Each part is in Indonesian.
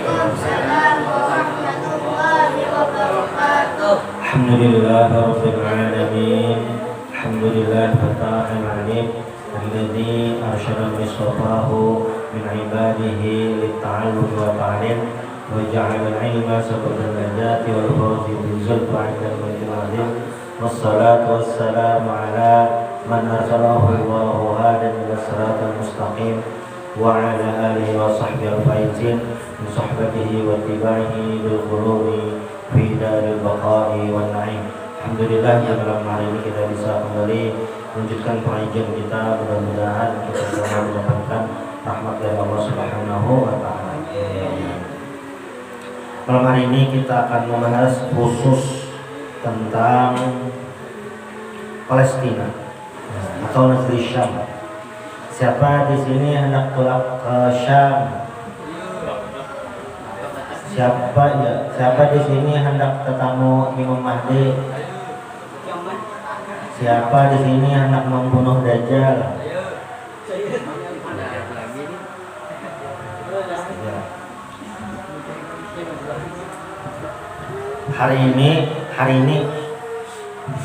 Waalaikumsalam warahmatullahi wabarakatuh. Alhamdulillahirabbil alamin. Alhamdulillah fatahil alim alladzi arsyada bisafahu min ibadihi lit-ta'allum wa ta'lim wa ja'ala al-'ilma sababal najati wal fawzi bil zulfi 'inda al-azim. Wassalatu wassalamu ala man arsalahu Allahu hadan ila siratal mustaqim wa ala alihi wa sahbihi al-faizin bi sahbatihi wa tibaihi bil qulubi fi daril baqa'i wan na'im. Alhamdulillah ya malam hari ini kita bisa kembali melanjutkan pengajian kita. Mudah-mudahan kita bisa mendapatkan rahmat dari Allah Subhanahu wa taala. Malam hari ini kita akan membahas khusus tentang Palestina atau negeri Syam. Siapa di sini hendak pulang ke Syam? Siapa di sini hendak ketemu Imam Mahdi? Siapa di sini hendak membunuh Dajjal? Hari ini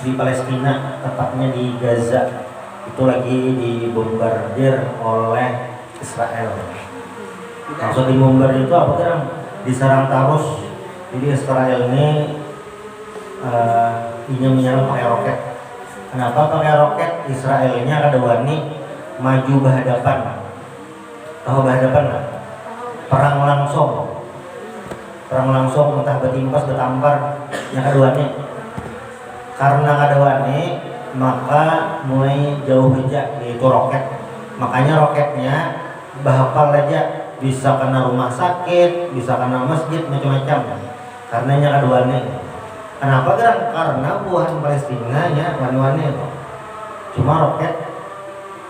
di Palestina, tepatnya di Gaza, itu lagi dibombardir oleh Israel. Maksud dibombardir itu apa kan? Diserang terus. Jadi Israel ini ingin menyerang pakai roket. Kenapa pakai roket? Israelnya kada wani maju berhadapan. Tahu berhadapan nggak? Perang langsung entah betimpas betampar yang kada wani. Karena kada wani maka mulai jauh aja yaitu roket. Makanya roketnya bahapal aja, bisa kena rumah sakit, bisa kena masjid, macam-macam. Karenanya kaduannya. Kenapa kan? Karena buahan Palestina nya wani-wani itu. Cuma roket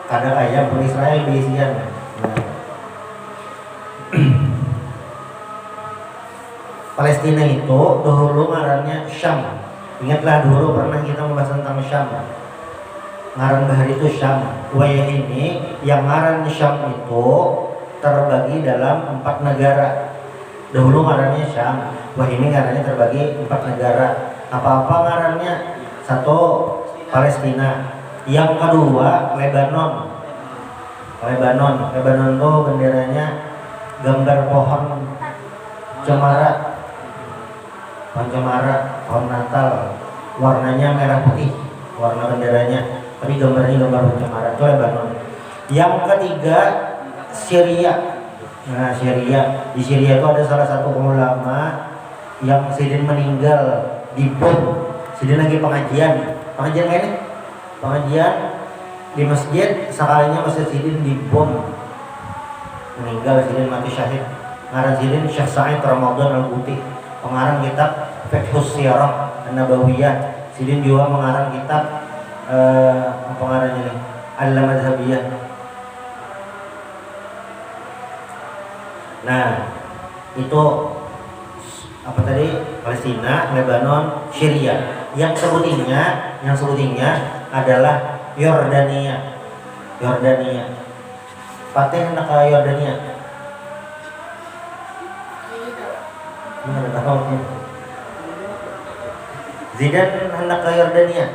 kada kayak pun Israel diisian. Palestina itu dahulu ngarannya Syam. Ingatlah dulu pernah kita membahas tentang Syam. Ngaran bahari itu Syam. Waya ini yang ngaran Syam itu terbagi dalam 4 negara. Dahulu ngarannya Syam, wah ini ngarannya terbagi 4 negara. Apa-apa ngarannya? 1 Palestina, yang kedua Lebanon tuh benderanya gambar pohon cemara, pohon Natal, warnanya merah putih, warna benderanya, tapi gambarnya gambar pohon cemara, itu Lebanon. Yang ketiga Syria. Nah, di Syria itu ada salah satu ulama yang sidin meninggal di bom. Sidin lagi pengajian ini. Pengajian di masjid, sekalinya masjid sidin di bom. Meninggal, sidin mati syahid. Ngaran sidin Syekh Sa'id Ramadan Al-Buti, pengarang kitab Fiqhus Sirah An-Nabawiyah. Sidin juga mengarang kitab pengarangnya ini Al-Madhabiyah. Nah, itu apa tadi? Palestina, Lebanon, Syria. Yang sebutnya adalah Yordania. Patih hendak ke Yordania. Mana tahu? Zidane hendak ke Yordania.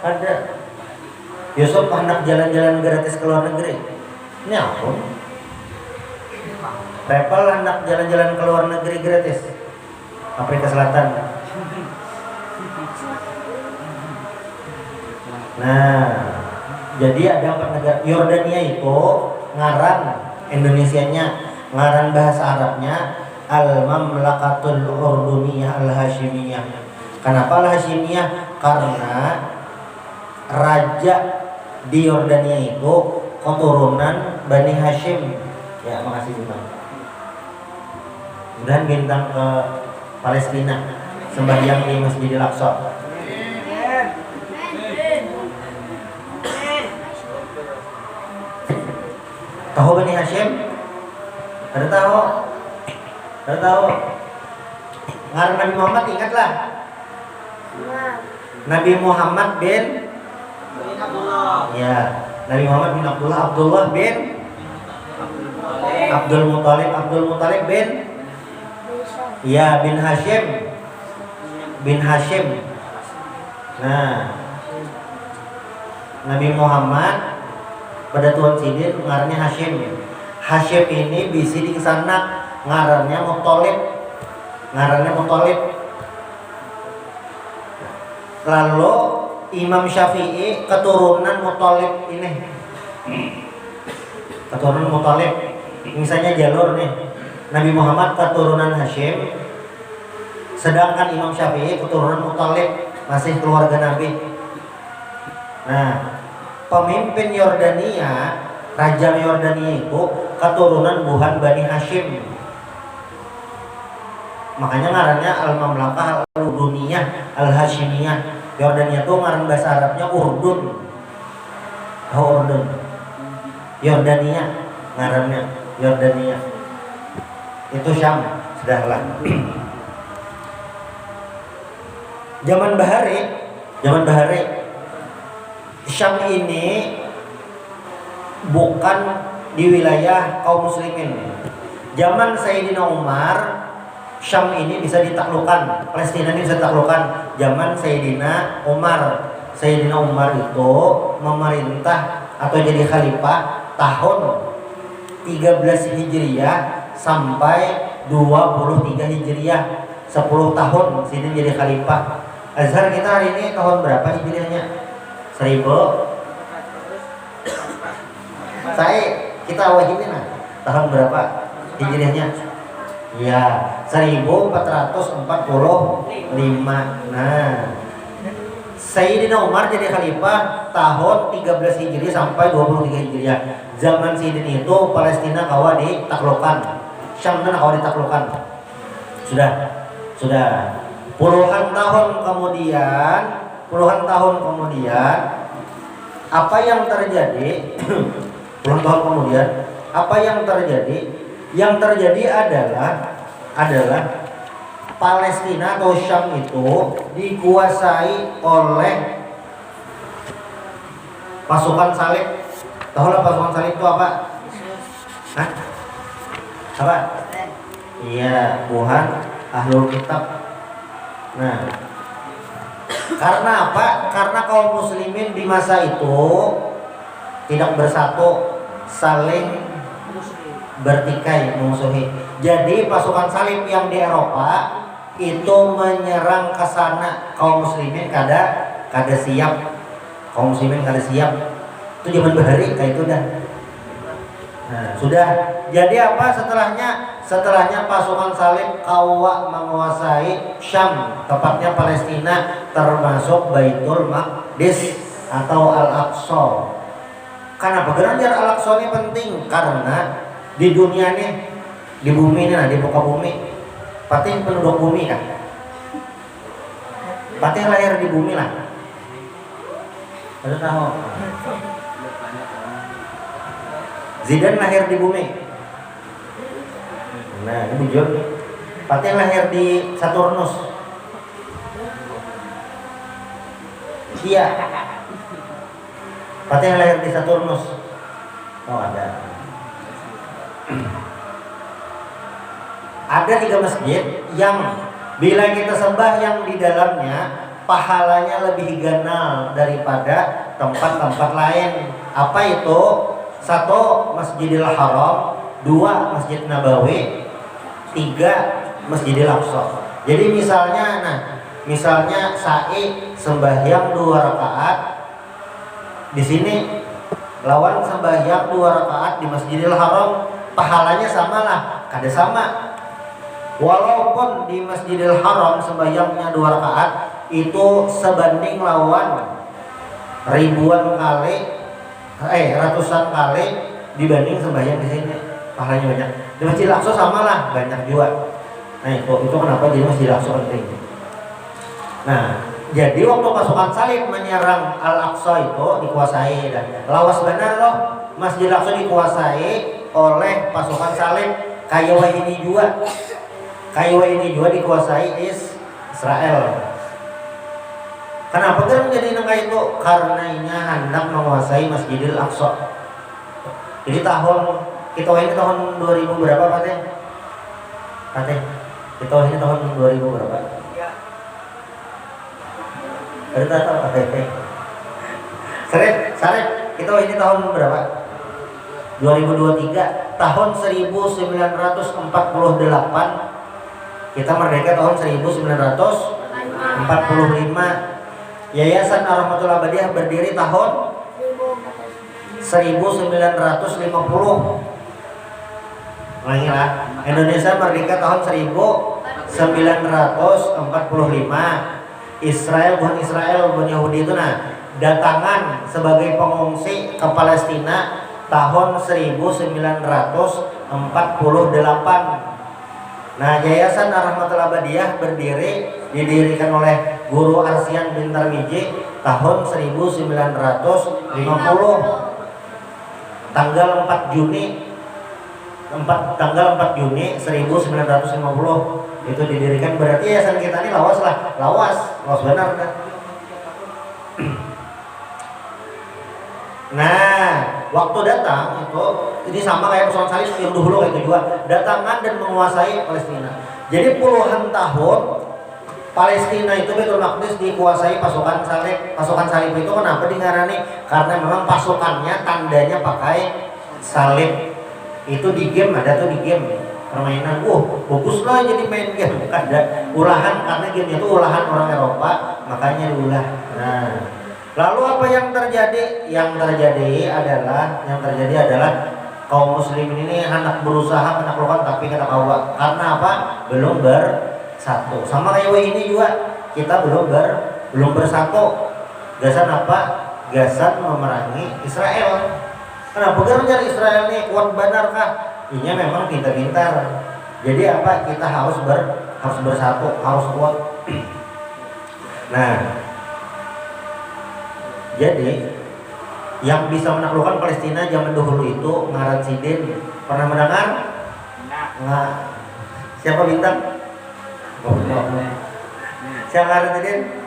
Ada. Yusuf hendak jalan-jalan gratis ke luar negeri. Ini apa? Repal hendak jalan-jalan ke luar negeri gratis, Afrika Selatan. Nah, jadi ada 4 negara. Yordania itu ngaran Indonesianya, ngaran bahasa Arabnya Al-Mamlakatul Urduniyah Al-Hashimiyah. Kenapa Al-Hashimiyah? Karena raja di Yordania itu keturunan Bani Hashim. Ya, makasih Bintang. Dan Bintang ke Palestina sembahyang di Masjidil Aqsa. Tahu Bani Hashim? Ada tahu? Ngaran Nabi Muhammad, ingatlah. Nabi Muhammad bin Abdullah. Ya, Nabi Muhammad bin Abdullah bin Abdul Muthalib bin ya bin Hashim. Nah, Nabi Muhammad pada Tuhan Sidin ngarannya Hashim. Hashim ini bisi di sana ngarannya Muthalib. Lalu Imam Syafi'i keturunan Muthalib ini. Keturunan Muthalib. Misalnya jalur nih. Nabi Muhammad keturunan Hashim, sedangkan Imam Syafi'i keturunan Muthalib, masih keluarga Nabi. Nah, pemimpin Yordania, Raja Yordania itu keturunan Buhan Bani Hashim. Makanya ngarannya Al-Mamlakah Al-Urduniyah Al-Hashimiyah. Yordania itu ngaran bahasa Arabnya Urdun. Urdun. Yordania ngarannya Yordania. Itu Syam, sudahlah. Zaman Bahari, Syam ini bukan di wilayah kaum muslimin. Zaman Sayyidina Umar, Syam ini bisa ditaklukkan, Palestina ini bisa ditaklukkan. Zaman Sayyidina Umar itu memerintah atau jadi khalifah tahun 13 Hijriah sampai 23 Hijriah, 10 tahun sini jadi khalifah. Azhar kita hari ini tahun berapa Hijriahnya? 1000. Kita wajibin tahun berapa Hijriahnya? Ya, 1445. Nah, Sayyidina Umar jadi khalifah tahun 13 Hijriah sampai 23 Hijriah. Zaman Sayyidina itu Palestina kawa ditaklukkan, Syam dan kawa ditaklukkan. Sudah puluhan tahun kemudian apa yang terjadi? Puluhan tahun kemudian apa yang terjadi? Yang terjadi adalah Palestina atau Syam itu dikuasai oleh pasukan salib. Tahu lah pasukan salib itu apa? Hah? Apa? Iya, Tuhan Ahlul Kitab. Nah, karena apa? Karena kaum muslimin di masa itu tidak bersatu, saling bertikai memusuhi. Jadi pasukan salib yang di Eropa itu menyerang ke sana, kaum muslimin kada siap. Itu zaman Bahari kayak itu dah. Nah, sudah. Jadi apa setelahnya pasukan salib kawa menguasai Syam, tepatnya Palestina, termasuk Baitul Maqdis atau Al-Aqsa. Kenapa? Karena Al-Aqsa ini penting karena di dunia nih, di bumi nih, di muka bumi, pasti penduduk bumi kan, pasti lahir di bumi lah. Ada tahu? Zidane lahir di bumi. Nah, ini bujur. Pasti lahir di Saturnus. Iya. Pasti lahir di Saturnus. Oh, ada. Ada 3 masjid yang bila kita sembah yang di dalamnya pahalanya lebih ganal daripada tempat-tempat lain. Apa itu? 1 Masjidil Haram, 2 Masjid Nabawi, 3 Masjidil Aqsa. Jadi misalnya sa'i sembahyang 2 rakaat di sini lawan sembahyang 2 rakaat di Masjidil Haram, pahalanya samalah, kada sama. Walaupun di Masjidil Haram sembahyangnya 2 rakaat itu sebanding lawan ratusan kali dibanding sembahyang di sini, pahalanya banyak. Di Masjidil Aqsa samalah, banyak juga. Nah, itu kenapa di Masjidil Aqsa penting. Nah, jadi waktu pasukan salib menyerang Al-Aqsa itu dikuasai, dan lawas benar loh, Masjidil Aqsa dikuasai oleh pasukan salib. Kayuwa ini juga dikuasai Israel. Kenapa kan menjadi nengah itu? Karena ini hendak menguasai Masjidil Aqsa. Jadi tahun Kita ini tahun 2000 berapa Pak Teh? Pak Teh, kita ini tahun 2000 berapa? Ada tahu Pak Teh? Sarep, kita ini tahun berapa? 2023, tahun 1948. Kita merdeka tahun 1945. Yayasan Ar-Rahmatul Abadiyah berdiri tahun 1950. Ulangilah, Indonesia merdeka tahun 1945. Israel, bukan Yahudi itu datangan sebagai pengungsi ke Palestina tahun 1948. Nah, Yayasan Ar-Rahmatul Abadiyah didirikan oleh Guru Arsian bin Tarmiji tahun 1950. Tanggal 4 Juni 1950 itu didirikan. Berarti yayasan kita ini lawas benar kan? Nah, waktu datang itu ini sama kayak persoalan salib yang dulu kayak itu juga, datangan dan menguasai Palestina. Jadi puluhan tahun Palestina itu Baitul Maqdis dikuasai pasukan salib. Pasukan salib itu kenapa dingarani? Karena memang pasukannya tandanya pakai salib. Itu di game, ada tuh di game permainan. Bagus lah jadi main game, bukan ada ulahan, karena game itu ulahan orang Eropa, makanya diulah. Nah, lalu apa yang terjadi? Yang terjadi adalah kaum muslimin ini hendak berusaha menaklukkan tapi kata Allah. Karena apa? Belum bersatu. Sama kayak ini juga, kita belum bersatu. Gasan apa? Gasan memerangi Israel. Kenapa kerja Israel nih kuat benar kah? Ini memang pintar-pintar. Jadi apa? Kita harus bersatu, harus kuat. Nah, jadi yang bisa menaklukkan Palestina zaman dahulu itu ngaran Sidin. Pernah mendengar? Nggak. Siapa bintang? Siapa ngaran Sidin?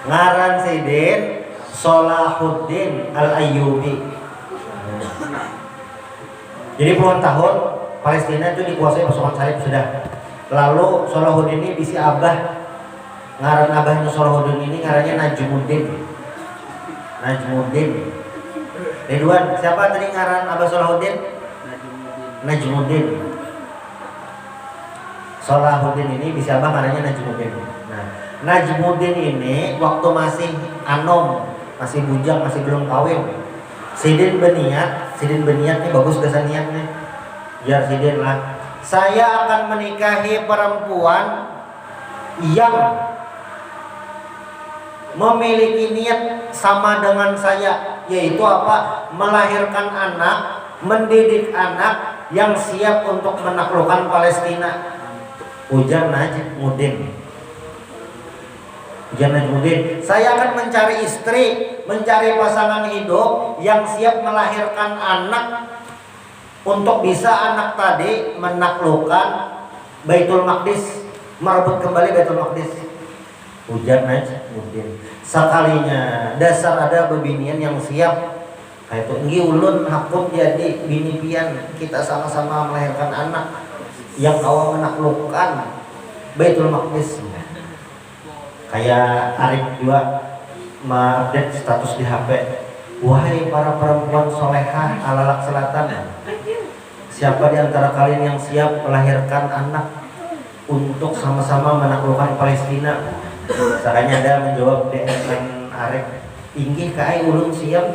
Ngaran Sidin Salahuddin Al-Ayyubi. Jadi puluhan tahun Palestina itu dikuasai pasukan salib sudah. Lalu Salahuddin ini bisi abah. Ngaran abahnya Salahuddin ini ngarannya Najmuddin. Ridwan, siapa tadi ngaran abah Salahuddin? Najmuddin. Salahuddin ini bisi abah ngarannya Najmuddin. Nah, Najmuddin ini waktu masih anom, masih bujang, masih belum kawin. Sidin berniat nih, bagus kesan niatnya. Biar Sidin lah, saya akan menikahi perempuan yang memiliki niat sama dengan saya, yaitu apa? Melahirkan anak, mendidik anak yang siap untuk menaklukkan Palestina. Ujar Najmuddin. Saya akan mencari istri, mencari pasangan hidup yang siap melahirkan anak untuk bisa anak tadi menaklukkan Baitul Maqdis, merebut kembali Baitul Maqdis. Ujar Najmuddin. Sekalinya dasar ada bebinian yang siap, kayak itu ngi ulun hakun jadi bini pian, kita sama-sama melahirkan anak yang kau menaklukkan Baitul Maqdis. Kayak Arif juga mengupdate status di HP. Wahai para perempuan solehah alalak selatan, siapa di antara kalian yang siap melahirkan anak untuk sama-sama menaklukkan Palestina? Caranya ada menjawab DM Arif, inggih kai ulun siap.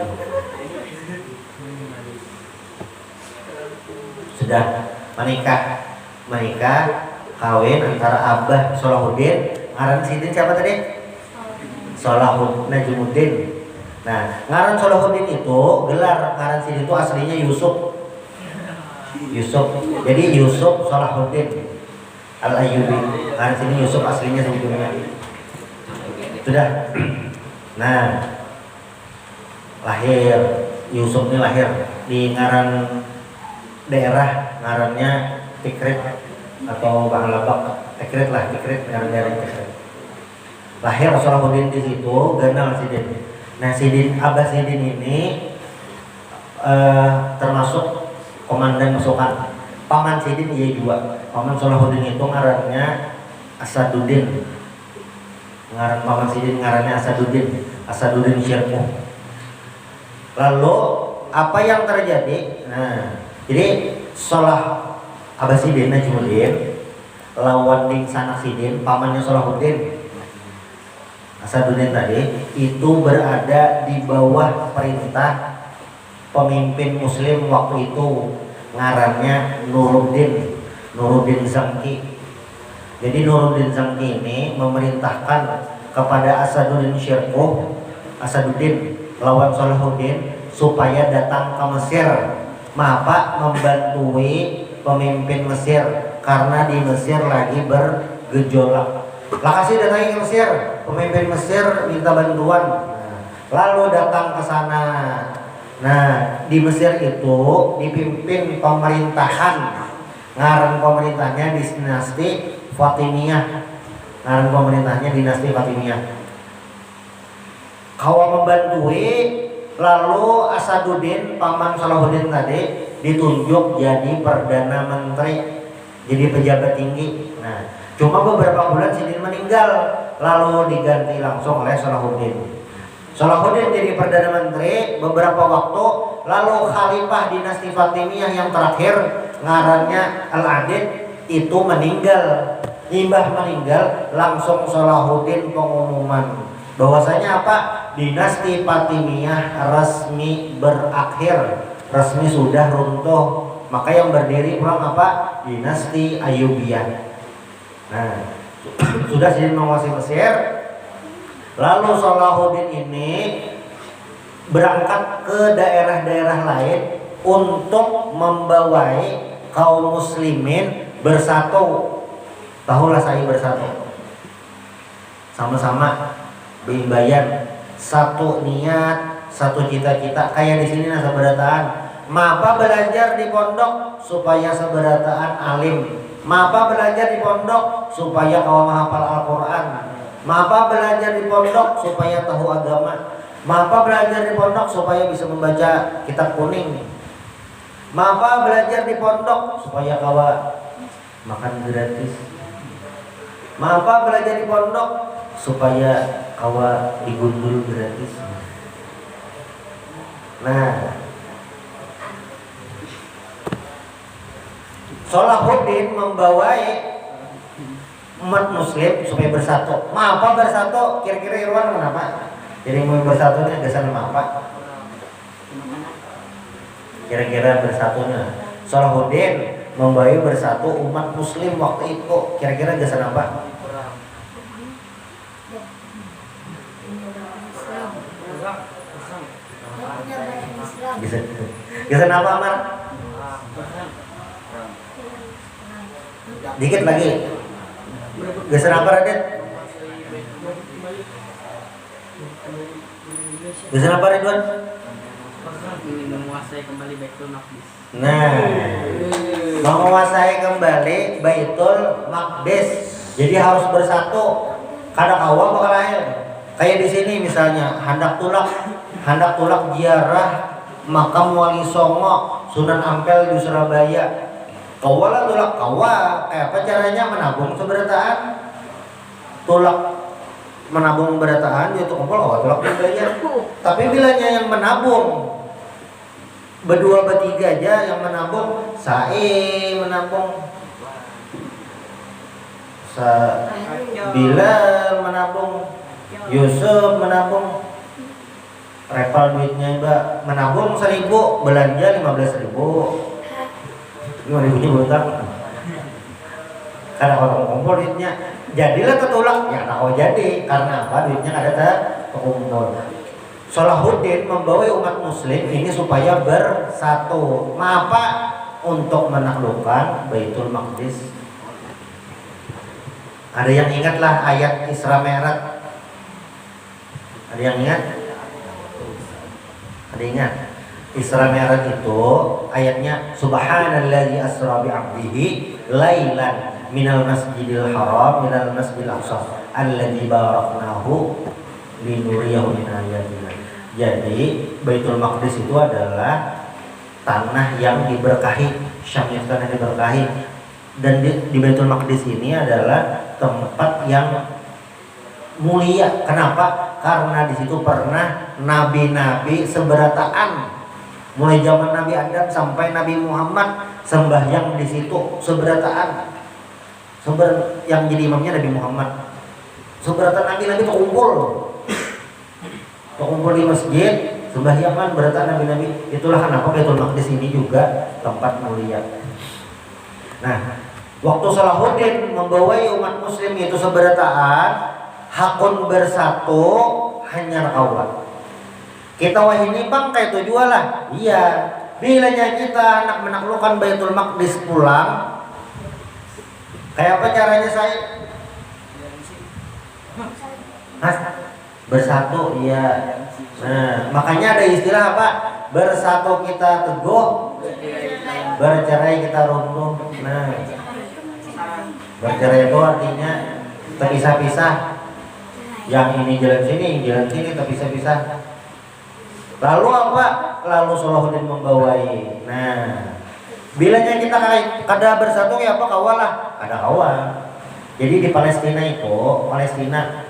Sudah menikah kawin antara abah Salahuddin. Ngaran Sidin siapa tadi? Salahuddin Najmuddin. Nah, ngaran Salahuddin itu gelar ngaran Sidin itu aslinya Yusuf. Jadi Yusuf Salahuddin Al-Ayyubi. Ngaran Sidin Yusuf aslinya sebetulnya. Sudah. Nah, Yusuf ini lahir di ngaran daerah, ngarannya Tikrit atau Bahalabak. Tikrit ngaran daerah Tikrit. Lahir Salahuddin di situ, ganal Sidin. Nah, Abbasidin ini termasuk komandan pasukan. Paman Sidin iya juga. Paman Salahuddin itu ngarannya Asaduddin. Ngaran Paman Sidin ngarannya Asaduddin Syirkuh. Lalu apa yang terjadi? Nah, jadi Salah Abbasidin Najmuddin lawan Ding Sanak Sidin, pamannya Salahuddin Asaduddin tadi, itu berada di bawah perintah pemimpin muslim waktu itu ngarannya Nuruddin Zangki. Jadi Nuruddin Zangki ini memerintahkan kepada Asaduddin lawan Salahuddin supaya datang ke Mesir, membantui pemimpin Mesir karena di Mesir lagi bergejolak. Lakasi datangi ke Mesir, pemimpin Mesir minta bantuan. Lalu datang ke sana. Nah, di Mesir itu dipimpin pemerintahan, ngaran pemerintahnya dinasti Fatimiyah. Ngaran pemerintahnya dinasti Fatimiyah. Kawa membantui, lalu Asaduddin paman Salahuddin tadi ditunjuk jadi perdana menteri, jadi pejabat tinggi. Nah, cuma beberapa bulan Sidin meninggal, lalu diganti langsung oleh Salahuddin. Salahuddin jadi perdana menteri beberapa waktu, lalu khalifah dinasti Fatimiyah yang terakhir ngarannya Al-Adid itu meninggal. Imbah meninggal, langsung Salahuddin pengumuman bahwasanya apa? Dinasti Fatimiyah resmi berakhir, resmi sudah runtuh. Maka yang berdiri pulang apa? Dinasti Ayyubiyah. Nah, sudah Sidin menguasai Mesir. Lalu Salahuddin ini berangkat ke daerah-daerah lain untuk membawai kaum muslimin bersatu. Tahulah saya bersatu. Sama-sama bimbayan, satu niat, satu cita-cita. Kayak di sini sabarataan. Mapa belajar di pondok supaya sabarataan alim. Mapa belajar di pondok supaya kau menghafal Al-Quran. Mapa belajar di pondok supaya tahu agama. Mapa belajar di pondok supaya bisa membaca kitab kuning. Mapa belajar di pondok supaya kawa makan gratis. Mapa belajar di pondok supaya kawa digundul gratis. Nah, Salahuddin membawai umat muslim supaya bersatu. Apa bersatu? Kira-kira Irwan kenapa? Jadi mau bersatunya dasar apa? Kira-kira bersatunya Salahuddin membawai bersatu umat muslim waktu itu. Kira-kira dasar apa? Dasar apa, Amar? Dikit lagi. Geser apa, Radit? Geser apa, Ridwan? Menguasai kembali Baitul Maqdis. Nah, menguasai kembali Baitul Maqdis. Jadi harus bersatu. Kada kawa bakal lain. Kayak di sini misalnya hendak tulak ziarah makam Wali Songo Sunan Ampel di Surabaya. Kawalah tulak kawa, apa caranya menabung seberataan? Tulak menabung berataan itu kumpul kawa tulak dibayar. Tapi bilanya yang menabung berdua bertiga aja yang menabung, menabung, Bilal menabung, Yusuf menabung, Reval duitnya mbak menabung 1.000, belanja 15.000. Ini ribunya berutang. Karena orang kumpul duitnya, jadilah ketulak. Ya tak jadi, karena apa? Duitnya ada terkumpul. Salahuddin membawa umat muslim ini supaya bersatu. Apa? Untuk menaklukkan Baitul Maqdis. Ada yang ingatlah ayat Isra Mi'raj? Ada yang ingat? Ada ingat? Isra Mi'raj itu ayatnya Subhanalladzi asra bi 'abdihi lailan minal masjidil haram minal masjidil aqsa alladzi baraknahu linuriyahu min ayatina. Jadi Baitul Maqdis itu adalah tanah yang diberkahi, Syam itu tanah yang diberkahi. Dan di Baitul Maqdis ini adalah tempat yang mulia. Kenapa? Karena di situ pernah nabi-nabi seberataan. Mulai zaman Nabi Adam sampai Nabi Muhammad sembahyang di situ seberataan. Yang jadi imamnya Nabi Muhammad. Seberatan nabi-nabi terkumpul di masjid, sembahyangan beratan nabi-nabi. Itulah kenapa Baitul Maqdis ini juga tempat mulia. Nah, waktu Salahuddin membawai umat muslim itu seberataan, hakun bersatu hanya Allah. Kita wah ini bang kayak itu jualah. Iya. Bilanya kita nak menaklukkan Baitul Maqdis pulang, kayak apa caranya saya? Bersatu, iya. Nah, makanya ada istilah apa? Bersatu kita teguh, bercerai kita runtuh. Nah, bercerai itu artinya terpisah-pisah. Yang ini jalan sini, yang jalan sini terpisah-pisah. Lalu apa? Lalu Salahuddin membawai. Nah, bilanya kita kada bersatu ya apa kawalah? Kada kawal. Jadi di Palestina itu,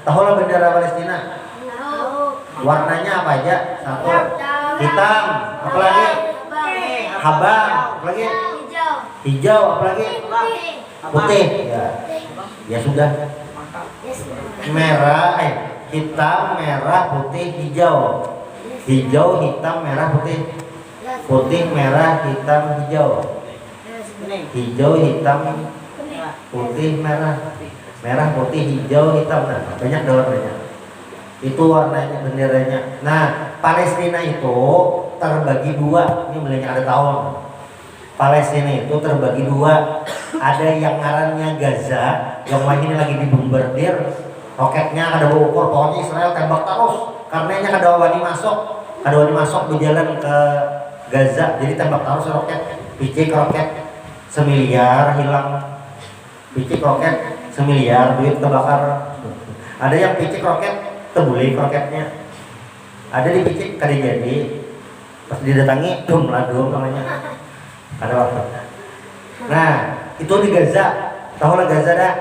tahulah bendera Palestina? Warnanya apa aja? Satu, hitam, apalagi? Habang, apalagi? Hijau, apalagi? Putih. Ya sudah. Merah, hitam, merah, putih, hijau. Hijau, hitam, merah, putih. Putih, merah, hitam, hijau. Hijau, hitam, putih, merah. Merah, putih, hijau, hitam. Nah, banyak warnanya. Itu warnanya benderanya. Nah, Palestina itu terbagi dua. Ini mulainya ada tahun. Palestina itu terbagi dua. Ada yang ngarannya Gaza, yang lagi ini lagi dibombardir. Roketnya ada ukur, pokoknya Israel tembak terus. Karenanya kada wani masuk berjalan ke Gaza. Jadi tembak terus roket, picik roket semiliar hilang, picik roket semiliar duit kebakar. Ada yang picik roket terbuli roketnya, ada di picik kada jadi, pas didatangi dum namanya, ada waktu. Nah itu di Gaza, tahu lah Gaza dah.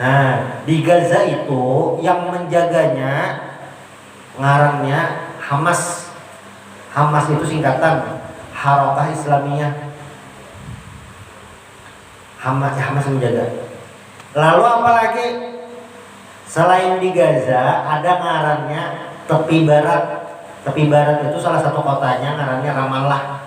Nah di Gaza itu yang menjaganya ngarannya Hamas. Hamas itu singkatan Harakah Islamiyah. Hamas menjaga. Lalu apa lagi? Selain di Gaza ada ngarannya tepi barat. Tepi barat itu salah satu kotanya ngarannya Ramallah.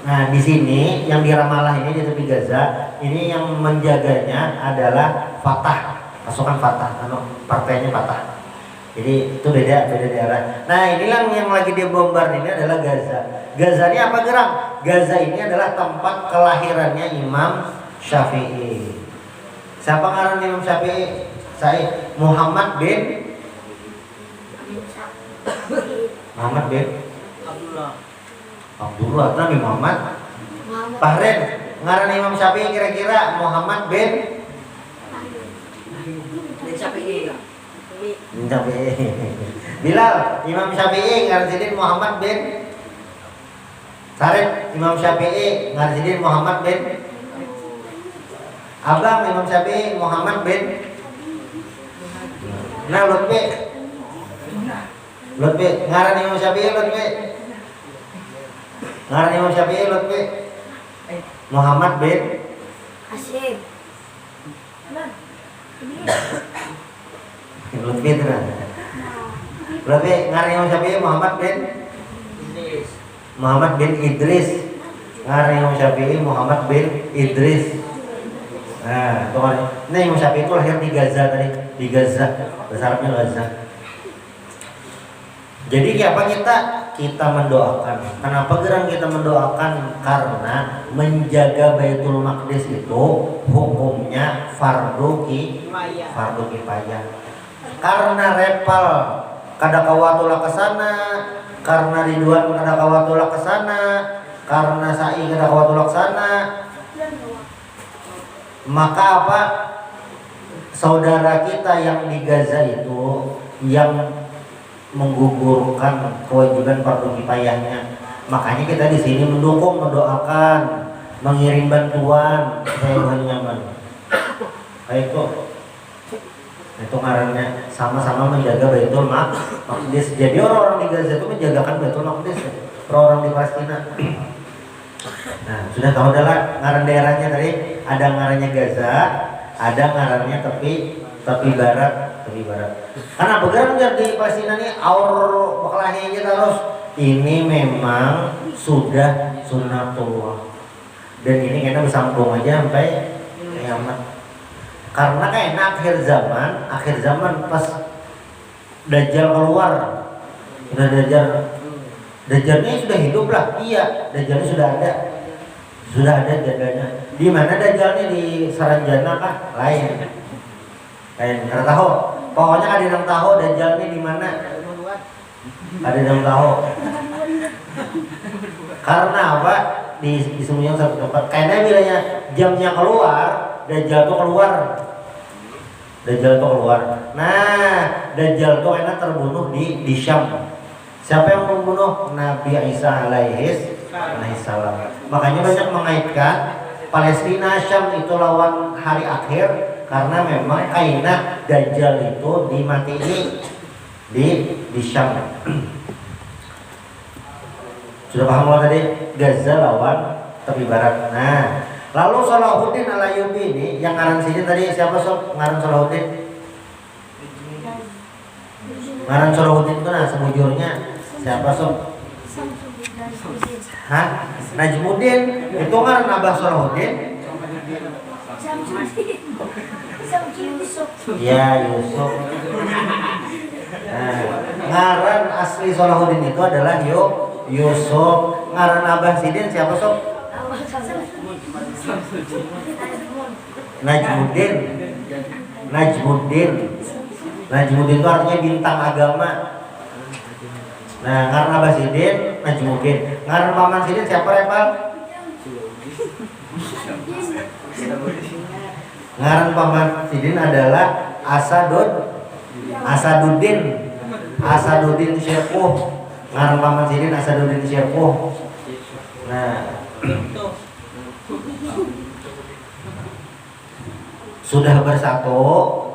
Nah di sini yang di Ramallah ini di tepi Gaza ini yang menjaganya adalah Fatah, pasukan Fatah, partainya Fatah. Jadi itu beda daerah. Nah inilah yang lagi dibombar ini adalah Gaza. Gaza ini apa gerang? Gaza ini adalah tempat kelahirannya Imam Syafi'i. Siapa ngaran Imam Syafi'i? Saya Muhammad bin Abdullah Nabi Muhammad. Bahrain ngaran Imam Syafi'i kira-kira Muhammad bin Syafi'i. Bilal Imam Syafi'i ngaran sidin Muhammad bin Sarif. Imam Syafi'i ngaran sidin Muhammad bin Abang. Imam Syafi'i Muhammad bin Lutfi ngaran Imam Syafi'i Lutfi. Ngaran Imam Syafi'i Lutfi. Muhammad bin Hasyim. Lutfi itu kan. Lutfi ngaran Imam Syafi'i Muhammad bin Idris. Ngaran Imam Syafi'i Muhammad bin Idris. Nah, ini Imam Syafi'i itu lahir di Gaza tadi, di Gaza, bahasa Arabnya Gaza. Jadi apa kita mendoakan. Kenapa gerang kita mendoakan? Karena menjaga Baitul Maqdis itu hukumnya fardu kifayah. Karena repal kada kawatulah ke sana, karena Ridwan kada kawatulah ke sana, karena Sa'i kada kawatulah ke sana. Maka apa? Saudara kita yang di Gaza itu yang menggugurkan kewajiban fardu kifayahnya. Makanya kita di sini mendukung, mendoakan, mengirim bantuan supaya Tuhan nyaman. Baik kok. Itu ngarannya sama-sama menjaga Baitul Maqdis. Jadi orang-orang di Gaza itu menjagakan Baitul Maqdis, orang-orang di Palestina. Nah, sudah tahu adalah ngaran daerahnya tadi, ada ngarannya Gaza, ada ngarannya tepi barat. Karena bergerak di Palestina nih aur bakalahnya aja terus. Ini memang sudah sunnatullah. Dan ini kita bersambung aja sampai kiamat. Karena kayaknya akhir zaman pas Dajjal keluar, sudah Dajjalnya sudah hidup lah, iya, Dajjalnya sudah ada jadanya. Di mana Dajjalnya, di Saranjana kah? Lain karena tahu, pokoknya ada yang tahu Dajjalnya di mana, ada yang tahu. Karena apa? Disembunyikan satu tempat. Karena bilangnya jamnya keluar, Dajjal tuh keluar. Nah, Dajjal tuh enak terbunuh di Syam. Siapa yang membunuh? Nabi Isa alaihi salam. Makanya banyak mengaitkan Palestina Syam itu lawan hari akhir karena memang kaina Dajjal itu dimatiin di Syam. Sudah paham lo tadi? Gaza lawan tepi barat. Nah, lalu Salahuddin Al-Ayyubi ini yang ngaran sini tadi siapa sob? Ngaran Salahuddin? Ngaran Salahuddin itu nah sebujurnya siapa sob? Hah? Najmuddin. Itu ngaran Abah Salahuddin? Ya, Yusuf. Nah, ngaran asli Salahuddin itu adalah Yusuf. Ngaran Abah Sidin siapa sob? Najmuddin itu artinya bintang agama. Nah, ngaran Abah Sidin Najmuddin. Ngaran Paman Sidin siapa Repal? Ngaran Paman Sidin adalah Asaduddin Syekhuh. Ngaran Paman Sidin Asaduddin Syekhuh. Nah, sudah bersatu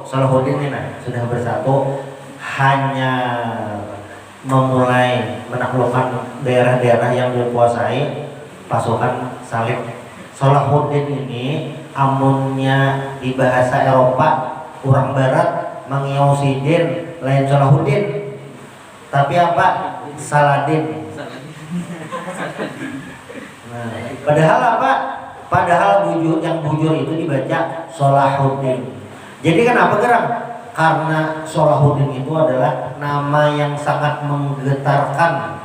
Salahuddin ini, sudah bersatu, hanya memulai menaklukkan daerah-daerah yang dikuasai pasukan salib. Salahuddin ini amunnya di bahasa Eropa orang barat mengiosidin lain Salahuddin, tapi apa? Saladin. Nah, padahal apa? Padahal bujur itu dibaca Salahuddin. Jadi kenapa gerak? Karena Salahuddin itu adalah nama yang sangat menggetarkan,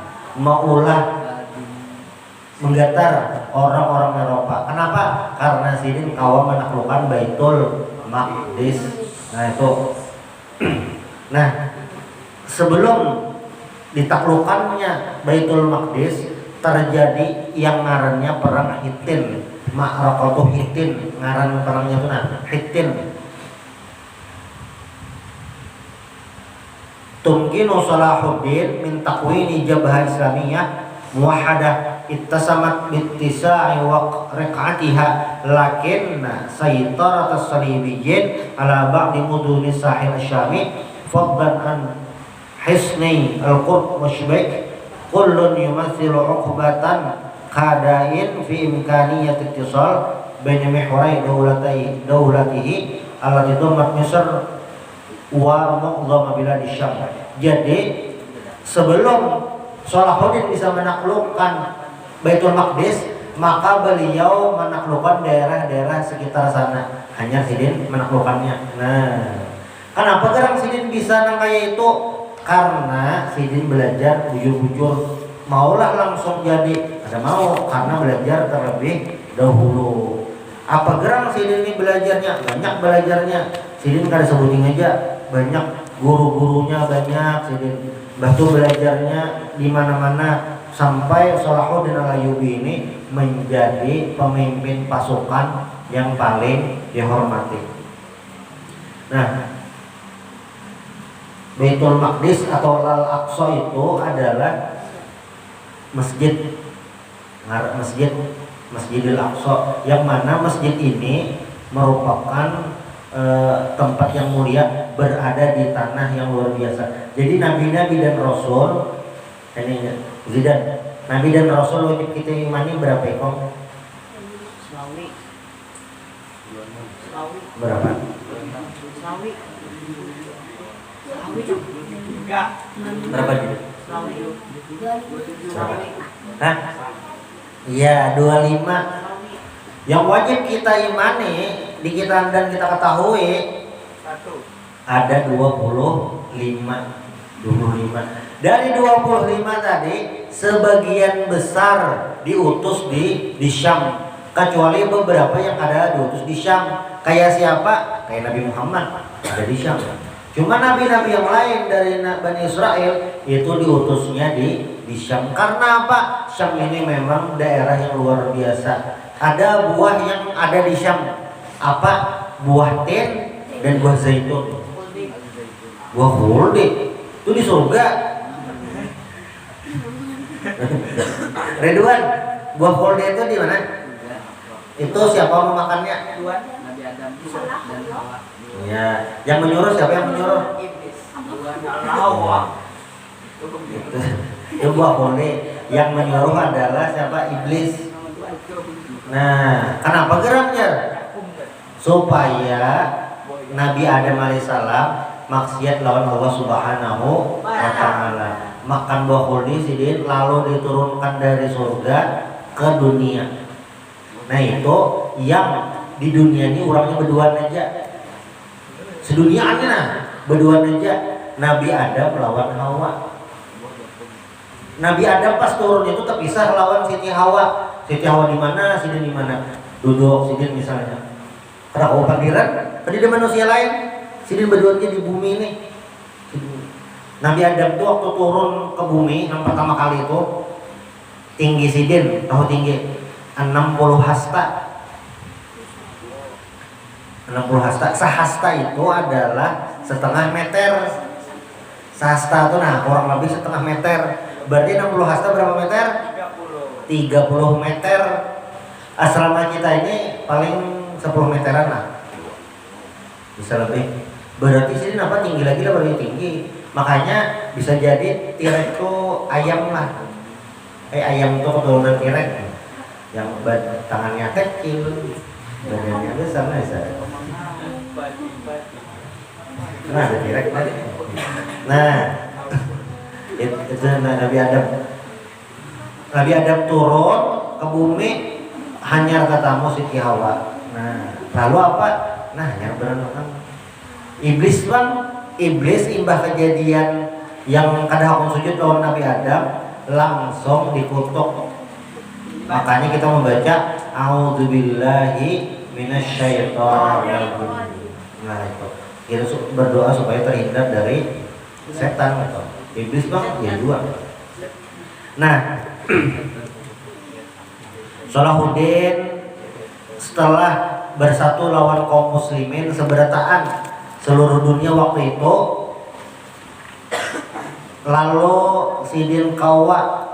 menggetar orang-orang Eropa. Kenapa? Karena Sidin kawam menaklukkan Baitul Maqdis. Nah itu. Nah, sebelum ditaklukkannya Baitul Maqdis terjadi yang ngarannya perang Hittin, Ma'rakatuh Hittin, ngaran perangnya itu Hittin. Tumkinu Salahuddin min takwini jabhah islamiyah muwahhadah ittasamat bittisa'i wa riq'atiha lakinna saytarat as-salibiyyin ala ba'di muduni sahil syami fadlan an hisni al-qurb mushbik kullun yumathilu uqbatan qadain fi imkaniyat ittisal baina mihrai dawlatihi allati dhammat Misr wa mu'dham bilad Syam. Jadi sebelum Salahuddin bisa menaklukkan Baitul Maqdis, maka beliau menaklukkan daerah-daerah sekitar sana. Hanya Sidin menaklukkannya. Nah, kenapa gerang Sidin bisa nang kaya itu? Karena Sidin belajar bujur-bujur, maulah langsung jadi. Ada mau karena belajar terlebih dahulu. Apa gerang Sidin ini belajarnya? Banyak belajarnya. Sidin kada sebutin aja, banyak guru-gurunya banyak. Sidin batu belajarnya di mana-mana sampai Salahuddin Al-Ayyubi ini menjadi pemimpin pasukan yang paling dihormati. Nah, Baitul Maqdis atau Al-Aqsa itu adalah masjid Masjidil Aqsa, yang mana masjid ini merupakan tempat yang mulia, berada di tanah yang luar biasa. Jadi nabi-nabi dan rasul, ini Zidan, nabi dan rasul wajib kita imani berapa ekor? Berapa? Berapa gitu? Berapa? Hah? Iya, 25. Yang wajib kita imani di kita dan kita ketahui ada 25. Dari 25 tadi sebagian besar diutus di Syam, kecuali beberapa yang ada diutus di Syam. Kayak siapa? Kayak Nabi Muhammad ada di Syam. Cuma nabi-nabi yang lain dari Bani Israel itu diutusnya di Syam. Karena apa? Syam ini memang daerah yang luar biasa. Ada buah yang ada di Syam. Apa? Buah tin dan buah zaitun. Buah khuldi itu di surga. Ridwan, buah khuldi itu di mana? Itu siapa mau makannya? Nabi Adam dan Hawa. Ya, yang menyuruh siapa yang menyuruh? Iblis. Hawa. Itu buah khuldi. Yang menyuruh adalah siapa? Iblis. Nah, kenapa geramnya? Supaya Nabi Adam alaihissalam maksiat lawan Allah Subhanahu wa ta'ala, makan buah khuldi sidin, lalu diturunkan dari surga ke dunia. Nah, itu yang di dunia ini orangnya berduaan aja. Sedunia nah, berduaan aja. Nabi Adam lawan Hawa. Nabi Adam pas turun itu terpisah lawan Siti Hawa. Siti Hawa di mana, Sidin di mana? Duduk Sidin misalnya. Karena kau pandiran, tadi ada manusia lain. Sidin berduanya di bumi ini. Nabi Adam tuh waktu turun ke bumi yang pertama kali itu, tinggi Sidin, tahu tinggi 60 hasta. 60 hasta. Sahasta itu adalah setengah meter. Sahasta itu nah kurang lebih setengah meter. Berarti 60 hasta berapa meter? 30 meter. Asrama kita ini paling 10 meteran lah. Bisa lebih. Berarti sini apa tinggi lagi lah, lebih tinggi. Makanya bisa jadi T-Rex itu ayam lah. Ayam itu keturunan T-Rex. Yang tangannya kecil, badannya besar, nah ada T-Rex tadi. Nah, itu Nabi Adam. Nabi Adam turun ke bumi, hanyar katamu Siti Hawa. Nah, lalu apa? Nah, hanyar berenang. Iblis bang, iblis imbah kejadian yang kada hakun sujud lawan Nabi Adam langsung dikutuk. Makanya kita membaca A'udzubillahi minasyaitonir rajim. Nah itu, kita berdoa supaya terhindar dari setan gitu. Iblis bang, ya dua. Nah, Salahuddin setelah bersatu lawan kaum muslimin seberataan seluruh dunia waktu itu, lalu Sidin Qawa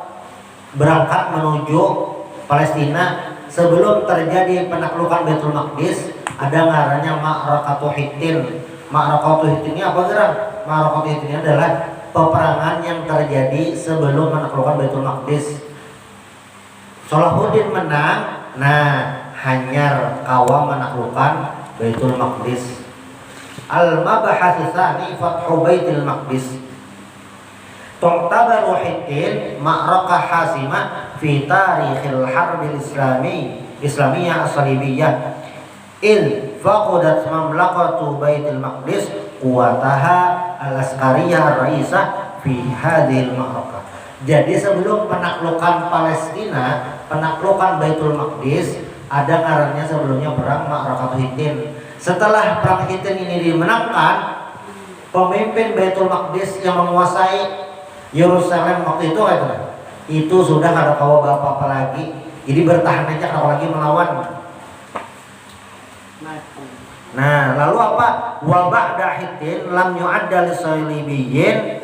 berangkat menuju Palestina. Sebelum terjadi penaklukan Baitul Maqdis, ada ngarannya Ma'rakatul Hittin. Ma'rakatul Hittin ini apa gerak? Ma'rakatul Hittin ini adalah peperangan yang terjadi sebelum menaklukkan Baitul Maqdis. Salahuddin menang, nah hanyar Qawa menaklukkan Baitul Maqdis. Al-Mabahats tsani Fathu Baitul Maqdis. Tu'tabaru Hittin ma'rakah hasimah fi tarikhil harbil islamiyah as-salibiyah. Il faqadat mamlakatu Baitul Maqdis quwataha al-askariyah ar-raisah fi hadhil ma'rakah. Jadi sebelum penaklukan Palestina, penaklukan Baitul Maqdis, ada ngarannya sebelumnya perang Ma'rakatul Hittin. Setelah perang Hittin ini dimenangkan, pemimpin Baitul Maqdis yang menguasai Yerusalem waktu itu sudah ada kawa apa-apa lagi. Jadi bertahan aja kalau lagi melawan. Nah, lalu apa? Wa ba'da hitin lam yu'adda lisalibiyin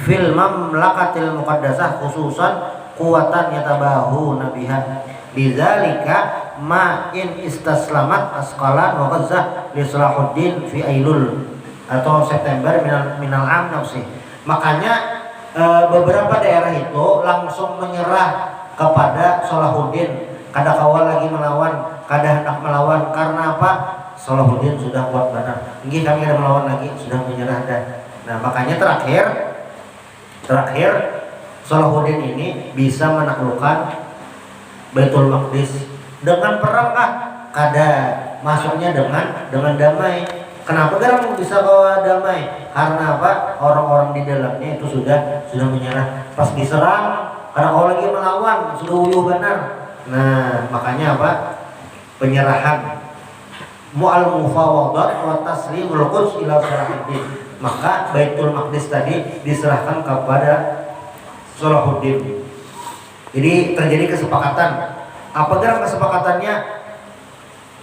fil mamlakatil muqaddasah khususan kuwatan yatabahu nabiha. Bidzalika ma in istaslamat Asqalan wa Ghazzah li Salahuddin fi Ailul atau September minal am nafsi. Makanya beberapa daerah itu langsung menyerah kepada Salahuddin. Kada kawal lagi melawan, kada hendak melawan karena apa? Salahuddin sudah kuat benar. Nggih kami ada melawan lagi, sudah menyerah dah. Nah, makanya terakhir Salahuddin ini bisa menaklukkan Baitul Maqdis dengan perang kah? Kada, masuknya dengan damai. Kenapa garang bisa bawa damai? Karena apa? Orang-orang di dalamnya itu sudah menyerah. Pas diserang, karena kalau lagi melawan sudah uyuh benar. Nah, makanya apa? Penyerahan mu'al mufawadat wa taslimul quds ila Salahuddin. Maka Baitul Maqdis tadi diserahkan kepada Salahuddin. Jadi terjadi kesepakatan. Apa dalam kesepakatannya?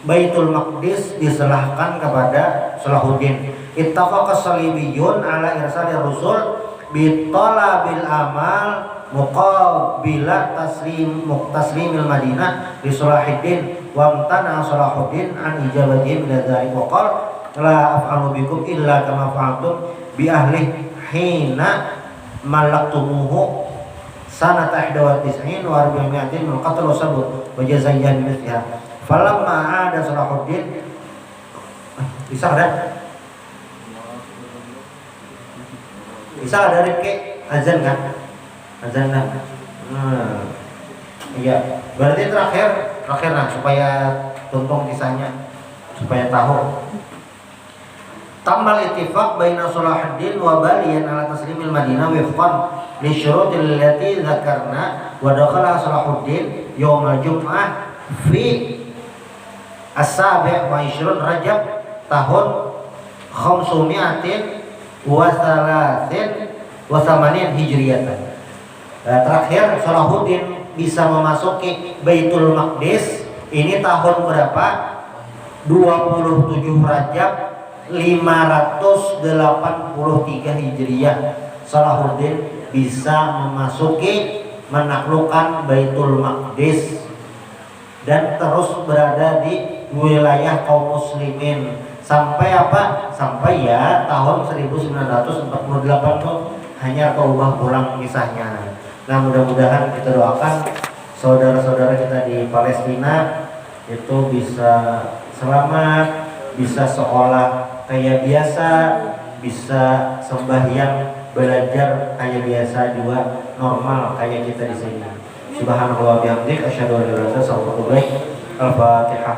Baitul Maqdis diserahkan kepada Salahuddin. Ittafaqa salibiyun ala irsalir rusul bi talabil amal muqabila taslimil Madinah li Salahuddin wa amtana Salahuddin an ijabatihim ila dzalik wa qala la af'alu bikum illa kama fa'altum bi ahli hina malaktumuhu sanata 91 wa 400 min qatl wa sabr wa jazayyan mithliha falamma ada Salahuddin bisa ada rike azan kan iya berarti terakhir nah supaya tuntung kisahnya supaya tahu tamal ittifaq baina Salahuddin wa Baliyan ala taslimil Madinah wifqan li syurutil lati dzakarna wa dakhala Salahuddin yaumal jum'ah fi as-sabi' wa 20 Rajab tahun 500 wa 83 Hijriyatan. Terakhir Salahuddin bisa memasuki Baitul Maqdis ini tahun berapa? 27 Rajab 583 Hijriyah. Salahuddin bisa memasuki menaklukkan Baitul Maqdis dan terus berada di wilayah kaum muslimin sampai apa? Sampai ya tahun 1948 tuh hanya keubah pulang kisahnya. Nah, mudah-mudahan kita doakan saudara-saudara kita di Palestina itu bisa selamat, bisa sekolah kayak biasa, bisa sembahyang, belajar kayak biasa juga normal kayak kita di sini. Subhanallah wa bihamdihi asyhadu an la ilaha illallah. Al-Fatihah.